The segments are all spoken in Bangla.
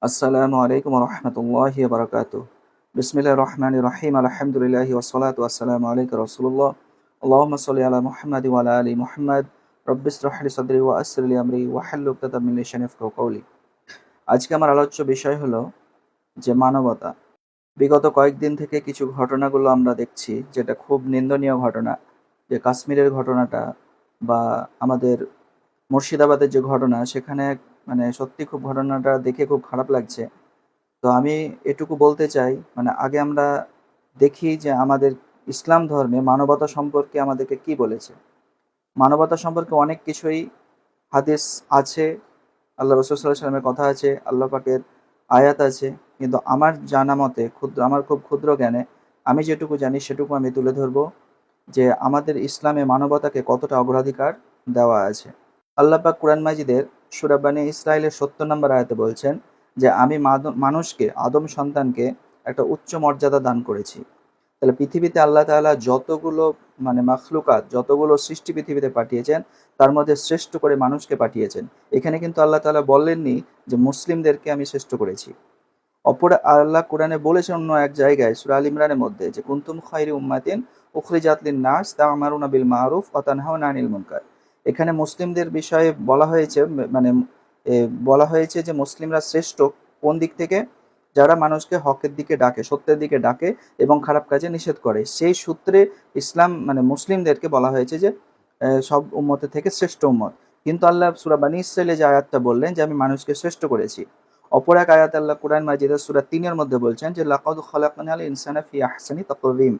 আসসালামু আলাইকুম রহমতুল্লাহি বারাকাতু। বিসমিল্লাহির রহমানির রহিম। আলহামদুলিল্লাহি ওয়াসসালাতু ওয়াসসালামু আলাইকা রাসূলুল্লাহ। আল্লাহুম্মা সাল্লি আলা মুহাম্মাদি ওয়া আলা আলি মুহাম্মাদ। রব্বি ইশরাহ লি সাদরি ওয়া ইয়াসসির লি আমরি ওয়াহলুল উকদাতাম মিন লিসানি ইয়াফকাহু কওলি। আজকে আমার আলোচ্য বিষয় হলো যে মানবতা। বিগত কয়েকদিন থেকে কিছু ঘটনাগুলো আমরা দেখছি যেটা খুব নিন্দনীয় ঘটনা। যে কাশ্মীরের ঘটনাটা বা আমাদের মুর্শিদাবাদের যে ঘটনা সেখানে মানে সত্যি খুব ঘটনাটা দেখে খুব খারাপ লাগছে। তো আমি এটুকু বলতে চাই, মানে আগে আমরা দেখি যে আমাদের ইসলাম ধর্মে মানবতা সম্পর্কে আমাদেরকে কি বলেছে। মানবতা সম্পর্কে অনেক কিছুই হাদিস আছে, আল্লাহ রসুল সাল্লাল্লাহু আলাইহি ওয়াসাল্লামের কথা আছে, আল্লাহ পাকের আয়াত আছে। কিন্তু আমার জানা মতে আমার খুব ক্ষুদ্র জ্ঞানে আমি যেটুকু জানি সেটুকু আমি তুলে ধরবো যে আমাদের ইসলামে মানবতাকে কতটা অগ্রাধিকার দেওয়া আছে। আল্লাহ পাক কুরআন মাজিদের সূরা বনী ইসরাঈলের ৭০ নম্বর আয়াতে বলছেন যে আমি মানুষকে আদম সন্তানকে একটা উচ্চ মর্যাদা দান করেছি। তাহলে পৃথিবীতে আল্লাহ তাআলা যতগুলো মানে মাখলুকাত, যতগুলো সৃষ্টি পৃথিবীতে পাঠিয়েছেন তার মধ্যে শ্রেষ্ঠ করে মানুষকে পাঠিয়েছেন। এখানে কিন্তু আল্লাহ তাআলা বলেননি যে মুসলিমদেরকে আমি শ্রেষ্ঠ করেছি। অপর আল্লাহ কোরআনে বলেছেন অন্য এক জায়গায় সূরা আল ইমরানের মধ্যে যে কুনতুম খায়রা উম্মাতিন উখরিজাত লিন-নাস তা'মারুনা বিল মা'রুফ ওয়া তানহাউনা আনিল মুনকার। এখানে মুসলিমদের বিষয়ে বলা হয়েছে, মানে বলা হয়েছে যে মুসলিমরা শ্রেষ্ঠ কোন দিক থেকে? যারা মানুষকে হকের দিকে ডাকে, সত্যের দিকে ডাকে এবং খারাপ কাজে নিষেধ করে। সেই সূত্রে ইসলাম মানে মুসলিমদেরকে বলা হয়েছে যে সব উম্মতের থেকে শ্রেষ্ঠ উম্মত। কিন্তু আল্লাহ সূরা বনী ইসরাঈলে যে আয়াতটা বললেন যে আমি মানুষকে শ্রেষ্ঠ করেছি, অপর এক আয়াতে আল্লাহ কুরআন মাজিদের সূরা ৩ এর মধ্যে বলছেন যে লাকাদ খালাকনাল ইনসানা ফি আহসানি তাকওয়িম,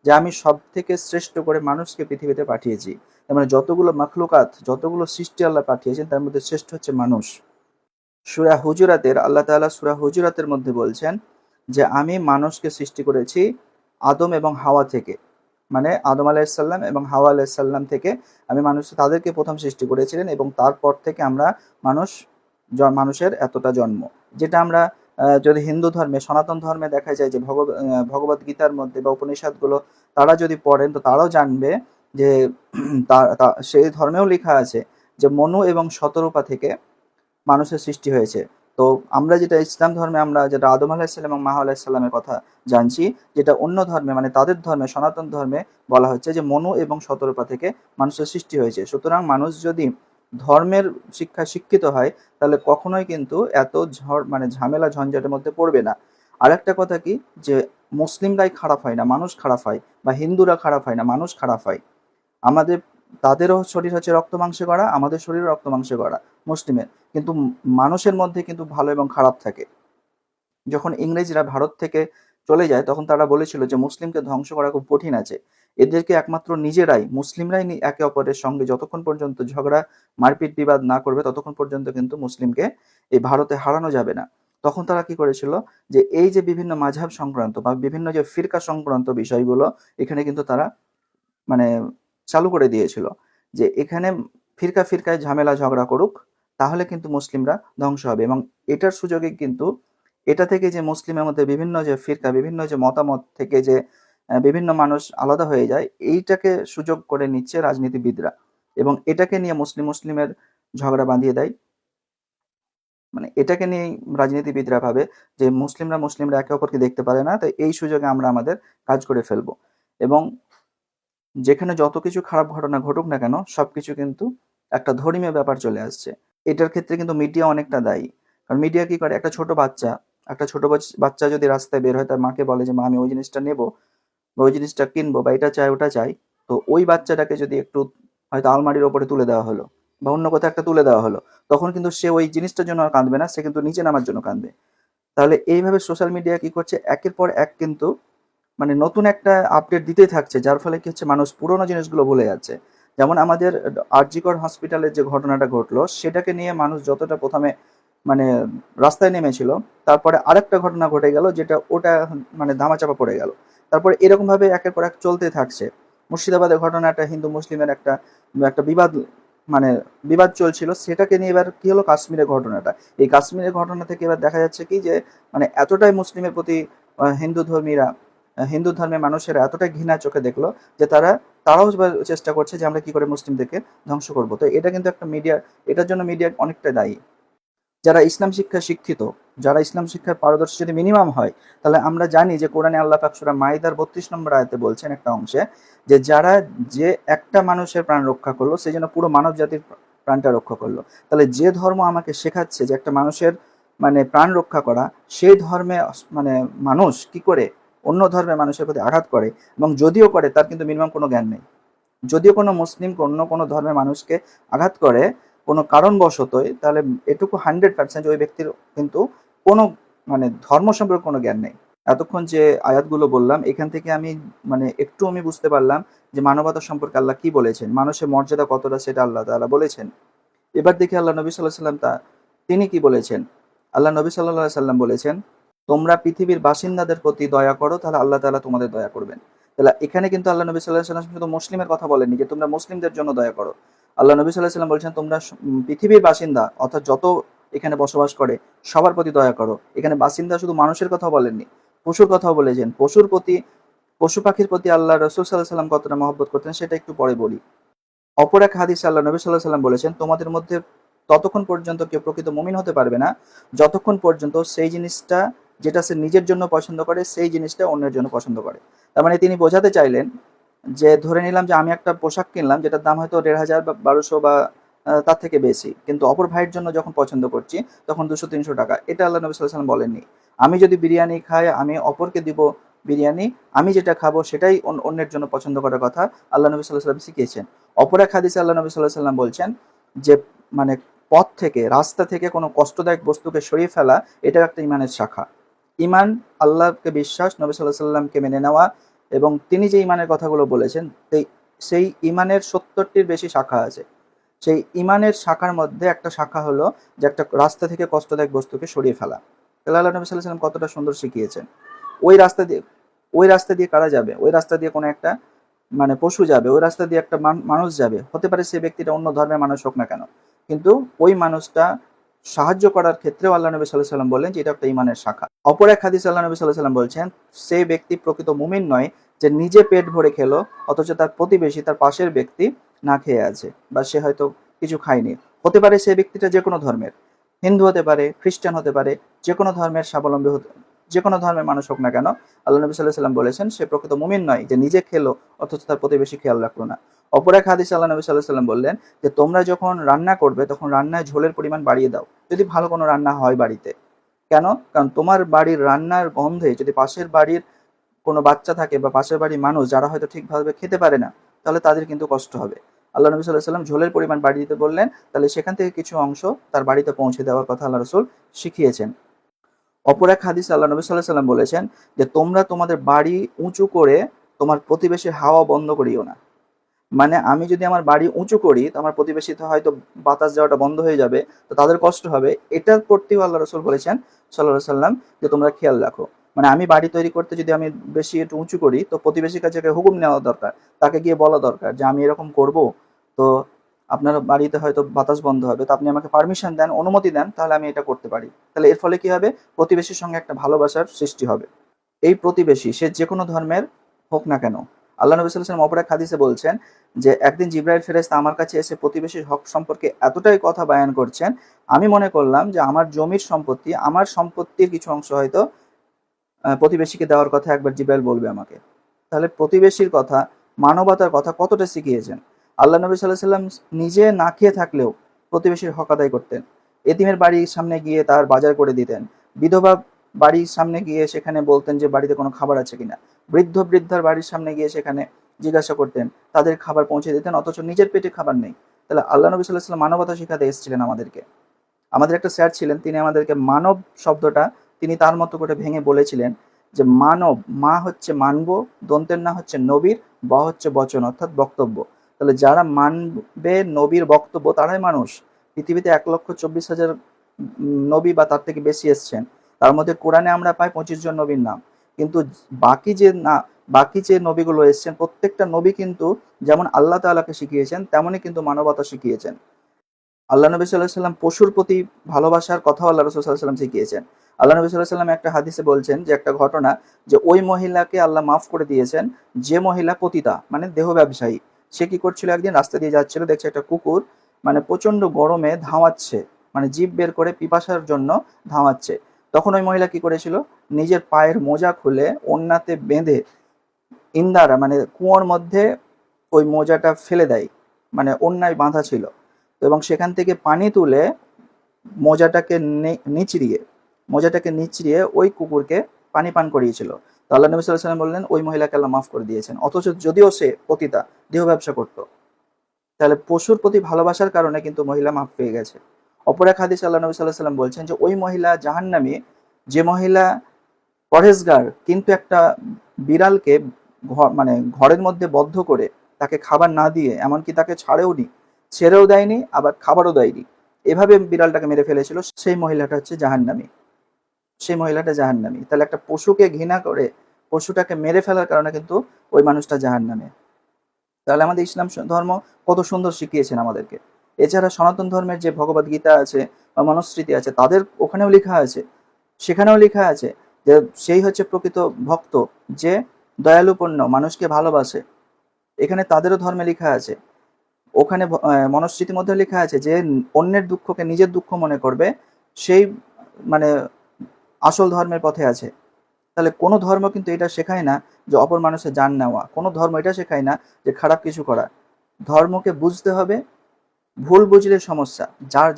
যে আমি সবথেকে শ্রেষ্ঠ করে মানুষকে পৃথিবীতে পাঠিয়েছি। তার মানে যতগুলো মাখলুকাত, যতগুলো সৃষ্টি আল্লাহ পাঠিয়েছেন তার মধ্যে শ্রেষ্ঠ হচ্ছে মানুষ। সূরা হুজুরাতের আল্লাহ তাআলা সূরা হুজুরাতের মধ্যে বলছেন যে আমি মানুষকে সৃষ্টি করেছি আদম এবং হাওয়া থেকে। মানে আদম আলাইহিস সালাম এবং হাওয়া আলাইহিস সালাম থেকে আমি তাদেরকে প্রথম সৃষ্টি করেছিলেন এবং তারপর থেকে আমরা মানুষ মানুষের এতটা জন্ম। যেটা আমরা যদি হিন্দু ধর্মে, সনাতন ধর্মে দেখা যায় যে ভগবদ গীতার মধ্যে বা উপনিষদগুলো তারা যদি পড়েন তো তারাও জানবে যে সেই ধর্মেও লেখা আছে যে মনু এবং শতরূপা থেকে মানুষের সৃষ্টি হয়েছে। তো আমরা যেটা ইসলাম ধর্মে আমরা যেটা আদম আলাইহিস সালাম এবং মাহা আলাইহিস সালামের কথা জানছি, যেটা অন্য ধর্মে মানে তাদের ধর্মে সনাতন ধর্মে বলা হচ্ছে যে মনু এবং শতরূপা থেকে মানুষের সৃষ্টি হয়েছে। সুতরাং মানুষ যদি ধর্মের শিক্ষায় শিক্ষিত হয় তাহলে কখনোই কিন্তু এত মানে ঝামেলা ঝঞ্ঝাটের মধ্যে পড়বে না। আরেকটা কথা কি, যে মুসলিমরাই খারাপ হয় না, মানুষ খারাপ হয়, বা হিন্দুরা খারাপ হয় না, মানুষ খারাপ হয়। আমাদের তাদেরও শরীর হচ্ছে রক্ত মাংসে গড়া, আমাদের শরীরও রক্ত মাংসে গড়া মুসলিমের। কিন্তু মানুষের মধ্যে কিন্তু ভালো এবং খারাপ থাকে। যখন ইংরেজরা ভারত থেকে চলে যায় তখন তারা বলেছিল যে মুসলিমকে ধ্বংস করা খুব কঠিন আছে। এদেরকে একমাত্র নিজেরাই মুসলিমরাই একে অপরের সঙ্গে যতক্ষণ পর্যন্ত ঝগড়া মারপিট বিবাদ না করবে ততক্ষণ পর্যন্ত কিন্তু মুসলিমকে এই ভারতে হারানো যাবে না। তখন তারা কি করেছিল যে এই যে বিভিন্ন মাযহাব সংক্রান্ত বা বিভিন্ন যে ফিরকা সংক্রান্ত বিষয়গুলো এখানে কিন্তু তারা মানে চালু করে দিয়েছিল যে এখানে ফিরকা ফিরকায় ঝামেলা ঝগড়া করুক, তাহলে কিন্তু মুসলিমরা ধ্বংস হবে। এবং এটার সুযোগে কিন্তু এটা থেকে যে মুসলিমের মধ্যে বিভিন্ন যে ফিরকা, বিভিন্ন যে মতামত থেকে যে বিভিন্ন মানুষ আলাদা হয়ে যায়, এইটাকে সুযোগ করে নিচ্ছে রাজনীতিবিদরা এবং এটাকে নিয়ে মুসলিমের ঝগড়া বাঁধিয়ে দেয়। মানে এটাকে নিয়েই রাজনীতিবিদরা ভাবে যে মুসলিমরা একে অপরকে দেখতে পারে না, তাই এই সুযোগে আমরা আমাদের কাজ করে ফেলবো। এবং যেখানে যত কিছু খারাপ ঘটনা ঘটুক না কেন সবকিছু কিন্তু একটা ধর্মীয় ব্যাপার চলে আসছে। এটার ক্ষেত্রে কিন্তু মিডিয়া অনেকটা দায়ী। কারণ মিডিয়া কি করে, একটা ছোট বাচ্চা যদি রাস্তায় বের হয় তার মাকে বলে যে মা আমি ওই জিনিসটা নেবো বা ওই জিনিসটা কিনবো বা এটা চাই ওটা চাই, তো ওই বাচ্চাটাকে যদি একটু হয়তো আলমারির ওপরে তুলে দেওয়া হলো বা অন্য কোথাও একটা তুলে দেওয়া হলো, তখন কিন্তু সে ওই জিনিসটার জন্য আর কাঁদবে না, সে কিন্তু নিচে নামার জন্য কাঁদবে। তাহলে এইভাবে সোশ্যাল মিডিয়া কি করছে, একের পর এক কিন্তু মানে নতুন একটা আপডেট দিতেই থাকছে, যার ফলে কি হচ্ছে মানুষ পুরোনো জিনিসগুলো ভুলে যাচ্ছে। যেমন আমাদের আরজিকর হসপিটালের যে ঘটনাটা ঘটলো সেটাকে নিয়ে মানুষ যতটা প্রথমে মানে রাস্তায় নেমেছিল, তারপরে আরেকটা ঘটনা ঘটে গেল যেটা ওটা মানে ধামাচাপা পড়ে গেল। তারপরে এরকম ভাবে একের পর এক চলতে থাকছে। মুর্শিদাবাদের ঘটনাটা হিন্দু মুসলিমের একটা একটা মানে বিবাদ চলছিল, সেটাকে নিয়ে এবার কি হলো কাশ্মীরের ঘটনাটা। এই কাশ্মীরের ঘটনা থেকে এবার দেখা যাচ্ছে কি যে মানে এতটাই মুসলিমের প্রতি হিন্দু ধর্মের মানুষেরা এতটাই ঘৃণা চোখে দেখলো যে তারাও এবার চেষ্টা করছে যে আমরা কি করে মুসলিমদেরকে ধ্বংস করব। তো এটা কিন্তু একটা মিডিয়া, এটার জন্য মিডিয়া অনেকটা দায়ী। যারা ইসলাম শিক্ষায় শিক্ষিত, যারা ইসলাম শিক্ষার পারদর্শী যদি মিনিমাম হয়, তাহলে আমরা জানি যে কোরআনে আল্লাহ পাক সূরা মাইদার ৩২ নম্বর আয়াতে বলছেন একটা অংশে, যে যারা যে একটা মানুষের প্রাণ রক্ষা করলো সেই জন্য পুরো মানব জাতির প্রাণটা রক্ষা করলো। তাহলে যে ধর্ম আমাকে শেখাচ্ছে যে একটা মানুষের মানে প্রাণ রক্ষা করা, সেই ধর্মে মানে মানুষ কি করে অন্য ধর্মের মানুষের প্রতি আঘাত করে, এবং যদিও করে তার কিন্তু মিনিমাম কোনো জ্ঞান নেই। যদিও কোনো মুসলিম অন্য কোনো ধর্মের মানুষকে আঘাত করে কোনো কারণবশতই, তাহলে এটুকু 100% ওই ব্যক্তির কিন্তু কোনো মানে ধর্ম সম্পর্কে কোনো জ্ঞান নেই। এতক্ষণ যে আয়াতগুলো বললাম এখান থেকে আমি মানে একটু আমি বুঝতে পারলাম যে মানবতা সম্পর্কে আল্লাহ কি বলেছেন, মানুষের মর্যাদা কতটা সেটা আল্লাহ তাআলা বলেছেন। এবার দেখি আল্লাহ নবী সাল্লাল্লাহু আলাইহি ওয়াসাল্লাম তিনি কি বলেছেন। আল্লাহ নবী সাল্লাল্লাহু আলাইহি ওয়াসাল্লাম বলেছেন, তোমরা পৃথিবীর বাসিন্দাদের প্রতি দয়া করো, তাহলে আল্লাহ তাআলা তোমাদের দয়া করবেন। তাহলে এখানে কিন্তু আল্লাহ নবী সাল্লাল্লাহু আলাইহি ওয়াসাল্লাম শুধু মুসলিমের কথা বলেননি যে তোমরা মুসলিমদের জন্য দয়া করো। আল্লাহ নবী সাল্লাল্লাহু আলাইহি ওয়াসাল্লাম বলছেন তোমরা পৃথিবীর বাসিন্দা অর্থাৎ যত এখানে বসবাস করে সবার প্রতি দয়া করো। এখানে বাসিন্দা শুধু মানুষের কথা বলেননি, পশুর কথাও বলেছেন। পশুর প্রতি, পশু পাখির প্রতি আল্লাহ রাসূল সাল্লাল্লাহু আলাইহি ওয়াসাল্লাম কতটা মহব্বত করতেন সেটা একটু পরে বলি। অপর এক হাদিসে আল্লাহ নবী সাল্লাল্লাহু আলাইহি ওয়াসাল্লাম বলেছেন, তোমাদের মধ্যে ততক্ষণ পর্যন্ত কেউ প্রকৃত মুমিন হতে পারবে না যতক্ষণ পর্যন্ত সেই জিনিসটা যেটা সে নিজের জন্য পছন্দ করে সেই জিনিসটা অন্যের জন্য পছন্দ করে। তার মানে তিনি বোঝাতে চাইলেন যে ধরে নিলাম যে আমি একটা পোশাক কিনলাম যেটার দাম হয়তো ১,৫০০ বা ১,২০০ বা তার থেকে বেশি, কিন্তু অপর ভাইয়ের জন্য যখন পছন্দ করছি তখন ২০০-৩০০ টাকা। এটা আল্লাহ নবী সাল্লাল্লাহু আলাইহি ওয়াসাল্লাম বলেননি। আমি যদি বিরিয়ানি খাই আমি অপরকে দিব বিরিয়ানি, আমি যেটা খাবো সেটাই অন্যের জন্য পছন্দ করার কথা আল্লাহ নবী সাল্লাল্লাহু আলাইহি ওয়াসাল্লাম শিখিয়েছেন। অপর এক হাদিসে আল্লাহ নবী সাল্লাল্লাহু আলাইহি ওয়াসাল্লাম বলছেন যে মানে পথ থেকে, রাস্তা থেকে কোনো কষ্টদায়ক বস্তুকে সরিয়ে ফেলা এটাও একটা ইমানের শাখা। ইমান আল্লাহকে বিশ্বাস, নবী সাল্লাল্লাহু আলাইহি ওয়াসাল্লামকে মেনে নেওয়া, এবং তিনি যে ইমানের কথাগুলো বলেছেন সেই ইমানের ৭০টির বেশি শাখা আছে। সেই ইমানের শাখার মধ্যে একটা শাখা হলো যে একটা রাস্তা থেকে কষ্টদায়ক বস্তুকে সরিয়ে ফেলা। তাহলে আল্লাহ নবী সাল্লাল্লাহু আলাইহি ওয়াসাল্লাম কতটা সুন্দর শিখিয়েছেন। ওই রাস্তা দিয়ে ওই রাস্তা দিয়ে কারা যাবে? ওই রাস্তা দিয়ে কোনো একটা মানে পশু যাবে, ওই রাস্তা দিয়ে একটা মানুষ যাবে। হতে পারে সেই ব্যক্তিটা অন্য ধর্মের মানুষ হোক না কেন। কিন্তু ওই মানুষটা সাহায্য করার ক্ষেত্রেও আল্লাহ নবী সাল্লাল্লাহু আলাইহি ওয়াসাল্লাম বললেন যে এটা একটা ঈমানের শাখা। অপর এক হাদিসে আল্লাহ নবী সাল্লাল্লাহু আলাইহি ওয়াসাল্লাম বলছেন, সেই ব্যক্তি প্রকৃত মুমিন নয় যে নিজে পেট ভরে খেলো অথচ তার প্রতিবেশী, তার পাশের ব্যক্তি না খেয়ে আছে বা সে হয়তো কিছু খায়নি। হতে পারে সেই ব্যক্তিটা যে কোনো ধর্মের, হিন্দু হতে পারে, খ্রিস্টান হতে পারে, যে কোনো ধর্মের স্বাবলম্বী হতে, যে কোনো ধর্মের মানুষ হোক না কেন, আল্লাহ নবী সাল্লাল্লাহু আলাইহি ওয়াসাল্লাম বলেছেন সে প্রকৃত মুমিন নয় যে নিজে খেলো অথচ তার প্রতিবেশী খেয়াল রাখলো না। অপর এক হাদিসে আল্লাহ নবী সাল্লাল্লাহু আলাইহি ওয়াসাল্লাম বললেন যে তোমরা যখন রান্না করবে তখন রান্নায় ঝোলের পরিমাণ বাড়িয়ে দাও, যদি ভালো কোনো রান্না হয় বাড়িতে। কেন? কারণ তোমার বাড়ির রান্নার গন্ধে যদি পাশের বাড়ির কোনো বাচ্চা থাকে বা পাশের বাড়ির মানুষ যারা হয়তো ঠিকভাবে খেতে পারে না, তাহলে তাদের কিন্তু কষ্ট হবে। আল্লাহ নবী সাল্লাল্লাহু আলাইহি ওয়াসাল্লাম ঝোলের পরিমাণ বাড়িয়ে দিতে বললেন, তাহলে সেখান থেকে কিছু অংশ তার বাড়িতে পৌঁছে দেওয়ার কথা আল্লাহ রাসূল শিখিয়েছেন। অপর এক হাদিসে আল্লাহ নবী সাল্লাল্লাহু আলাইহি ওয়াসাল্লাম বলেছেন যে তোমরা তোমাদের বাড়ি উঁচু করে তোমার প্রতিবেশীর হাওয়া বন্ধ করিও না। মানে আমি যদি আমার বাড়ি উঁচু করি তো আমার প্রতিবেশীতে হয়তো বাতাস যাওয়াটা বন্ধ হয়ে যাবে, তো তাদের কষ্ট হবে। এটার প্রতিও আল্লাহ রাসূল বলেছেন সাল্লাল্লাহু আলাইহি ওয়াসাল্লাম যে তোমরা খেয়াল রাখো। মানে আমি বাড়ি তৈরি করতে যদি আমি বেশি একটু উঁচু করি তো প্রতিবেশীর কাছে একটা হুকুম নেওয়া দরকার, তাকে গিয়ে বলা দরকার যে আমি এরকম করব, তো আপনার বাড়িতে হয়তো বাতাস বন্ধ হবে, তো আপনি আমাকে পারমিশন দেন, অনুমতি দেন, তাহলে আমি এটা করতে পারি। তাহলে এর ফলে কি হবে? প্রতিবেশীর সঙ্গে একটা ভালোবাসার সৃষ্টি হবে। এই প্রতিবেশী সে যে কোনো ধর্মের হোক না কেন। আল্লাহ নবী সাল্লাল্লাহু আলাইহি ওয়াসাল্লাম অপর এক হাদিসে বলছেন যে একদিন জিবরাইল ফেরেশতা আমার কাছে এসে প্রতিবেশীর হক সম্পর্কে এতটাই কথা বায়ান করছেন, আমি মনে করলাম যে আমার জমির সম্পত্তি, আমার সম্পত্তির কিছু অংশ হয়তো প্রতিবেশীকে দেওয়ার কথা একবার জিবরাইল বলবে আমাকে। তাহলে প্রতিবেশীর কথা, মানবতার কথা কতটা শিখিয়েছেন। আল্লাহ নবী সাল্লাল্লাহু আলাইহি ওয়াসাল্লাম নিজে না খেয়ে থাকলেও প্রতিবেশীর হক আদায় করতেন। এতিমের বাড়ির সামনে গিয়ে তার বাজার করে দিতেন। বিধবা বাড়ির সামনে গিয়ে সেখানে বলতেন যে বাড়িতে কোনো খাবার আছে কিনা। বৃদ্ধার বাড়ির সামনে গিয়ে সেখানে জিজ্ঞাসা করতেন, তাদের খাবার পৌঁছে দিতেন অথচ নিজের পেটে খাবার নেই। তাহলে আল্লাহ নবী সাল্লাল্লাহু আলাইহি ওয়াসাল্লাম মানবতা শিখাতে এসেছিলেন আমাদেরকে। আমাদের একটা স্যার ছিলেন, তিনি আমাদেরকে মানব শব্দটা তিনি তার মতো করে ভেঙে বলেছিলেন যে মানব, মা হচ্ছে মানব, দন্তের না হচ্ছে নবীর, ব হচ্ছে বচন অর্থাৎ বক্তব্য। তাহলে যারা মানবে নবীর বক্তব্য তারাই মানুষ। পৃথিবীতে ১,২৪,০০০ নবী বা তার থেকে বেশি এসছেন। তার মধ্যে কোরআনে আমরা পাই ২৫ জন নবীর নাম। কিন্তু বাকি যে না বাকি যে নবীগুলো এসছেন প্রত্যেকটা নবী কিন্তু যেমন আল্লাহ তাআলাকে শিখিয়েছেন তেমনই কিন্তু মানবতা শিখিয়েছেন। আল্লাহ নবী সাল্লাল্লাহু আলাইহি ওয়াসাল্লাম পশুর প্রতি ভালোবাসার কথাও আল্লাহ রাসূল সাল্লাল্লাহু আলাইহি ওয়াসাল্লাম শিখিয়েছেন। আল্লাহ নবী সাল্লাল্লাহু আলাইহি ওয়াসাল্লাম একটা হাদিসে বলছেন যে একটা ঘটনা, যে ওই মহিলাকে আল্লাহ মাফ করে দিয়েছেন যে মহিলা পতিতা মানে দেহ ব্যবসায়ী। সে কি করছিল, একদিন রাস্তা দিয়ে যাচ্ছিল, দেখছে একটা কুকুর মানে প্রচন্ড গরমে ধাওয়াচ্ছে, মানে জিভ বের করে পিপাসার জন্য ধাওয়াচ্ছে। তখন ওই মহিলা কি করেছিল, নিজের পায়ের মোজা খুলে ওড়নাতে বেঁধে ইন্দারা মানে কুয়োর মধ্যে ওই মোজাটা ফেলে দেয়, মানে ওড়নায় বাঁধা ছিল। এবং সেখান থেকে পানি তুলে মোজাটাকে নিচড়িয়ে ওই কুকুরকে পানি পান করিয়েছিল। তো আল্লাহ নবী সাল্লাল্লাহু আলাইহি ওয়াসাল্লাম বললেন ওই মহিলাকে আল্লাহ মাফ করে দিয়েছেন, অথচ যদিও সে পতিতা, দেহ ব্যবসা করতো। তাহলে পশুর প্রতি ভালোবাসার কারণে কিন্তু মহিলা মাফ পেয়ে গেছে। অপর এক হাদিসে আল্লাহ নবী সাল্লাল্লাহু আলাইহি ওয়াসাল্লাম বলছেন যে ওই মহিলা জাহান্নামী, যে মহিলা পরহেজগার কিন্তু একটা বিড়ালকে মানে ঘরের মধ্যে বদ্ধ করে তাকে খাবার না দিয়ে, এমনকি তাকে ছেড়েও দেয়নি, আবার খাবারও দেয়নি, এভাবে বিড়ালটাকে মেরে ফেলেছিল, সেই মহিলাটা হচ্ছে জাহান্নামী। তাহলে একটা পশুকে ঘৃণা করে পশুটাকে মেরে ফেলার কারণে কিন্তু ওই মানুষটা জাহান্নামে। তাহলে আমাদের ইসলাম ধর্ম কত সুন্দর শিখিয়েছেন আমাদেরকে। এছাড়া সনাতন ধর্মের যে ভগবদ গীতা আছে বা মনুস্মৃতি আছে, তাদের সেখানেও লেখা আছে যে সেই হচ্ছে প্রকৃত ভক্ত, যে দয়ালুপূর্ণ, মানুষকে ভালোবাসে। এখানে তাদেরও ধর্মে লেখা আছে। ওখানে মনুস্মৃতির মধ্যে লেখা আছে যে অন্যের দুঃখকে নিজের দুঃখ মনে করবে, সেই মানে আসল ধর্মের পথে আছে। তাহলে কোনো ধর্ম কিন্তু এটা শেখায় না যে অপর মানুষের জান নেওয়া, কোনো ধর্ম এটা শেখায় না যে খারাপ কিছু করা। ধর্মকে বুঝতে হবে, ভুল বুঝলে সমস্যা।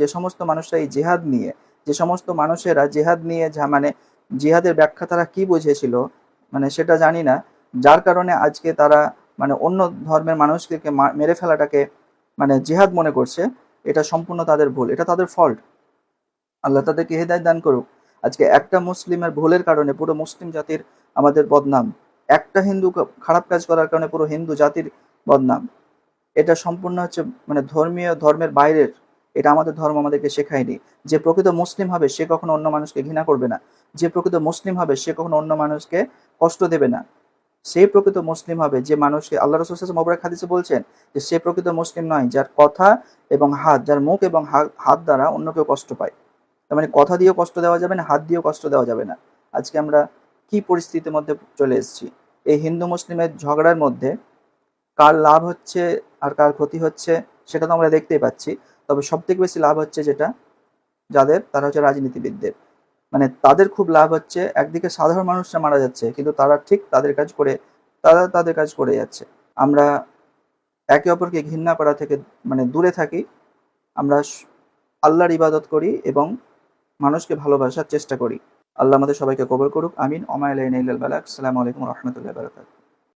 যে সমস্ত মানুষরা এই জেহাদ নিয়ে, যে সমস্ত মানুষেরা জেহাদ নিয়ে মানে জিহাদের ব্যাখ্যা তারা কি বুঝেছিল মানে সেটা জানি না, যার কারণে আজকে তারা মানে অন্য ধর্মের মানুষকে মেরে ফেলাটাকে মানে জিহাদ মনে করছে, এটা সম্পূর্ণ তাদের ভুল, এটা তাদের ফল্ট। আল্লাহ তাদেরকে হেদায়েত দান করুক। আজকে একটা মুসলিমের ভুলের কারণে পুরো মুসলিম জাতির আমাদের বদনাম, একটা হিন্দু খারাপ কাজ করার কারণে পুরো হিন্দু জাতির বদনাম। এটা সম্পূর্ণ হচ্ছে মানে ধর্মের বাইরের। এটা আমাদের ধর্ম আমাদেরকে শেখায়নি। যে প্রকৃত মুসলিম হবে সে কখনো অন্য মানুষকে ঘৃণা করবে না, যে প্রকৃত মুসলিম হবে সে কখনো অন্য মানুষকে কষ্ট দেবে না। সেই প্রকৃত মুসলিম হবে যে মানুষকে, আল্লাহ রাসূল সাল্লাল্লাহু আলাইহি ওয়াসাল্লাম মুবারক হাদিসে বলছেন যে সে প্রকৃত মুসলিম নয় যার কথা এবং হাত, যার মুখ এবং হাত দ্বারা অন্য কেউ কষ্ট পায়। তার মানে কথা দিয়েও কষ্ট দেওয়া যাবে না, হাত দিয়েও কষ্ট দেওয়া যাবে না। আজকে আমরা কি পরিস্থিতির মধ্যে চলে এসেছি, এই হিন্দু মুসলিমের ঝগড়ার মধ্যে কার লাভ হচ্ছে আর কার ক্ষতি হচ্ছে সেটা তো আমরা দেখতেই পাচ্ছি। তবে সবথেকে বেশি লাভ হচ্ছে তারা হচ্ছে রাজনীতিবিদদের। মানে তাদের খুব লাভ হচ্ছে, একদিকে সাধারণ মানুষরা মারা যাচ্ছে কিন্তু তারা ঠিক তাদের কাজ করে যাচ্ছে। আমরা একে অপরকে ঘৃণা করা থেকে মানে দূরে থাকি, আমরা আল্লাহর ইবাদত করি এবং মানুষকে ভালোবাসার চেষ্টা করি। আল্লাহ আমাদের সবাইকে কবুল করুক, আমিন। ওমা ইলাইনা ইল্লাল বালাগ। আসসালামু আলাইকুম ওয়া রাহমাতুল্লাহি ওয়া বারাকাতুহু।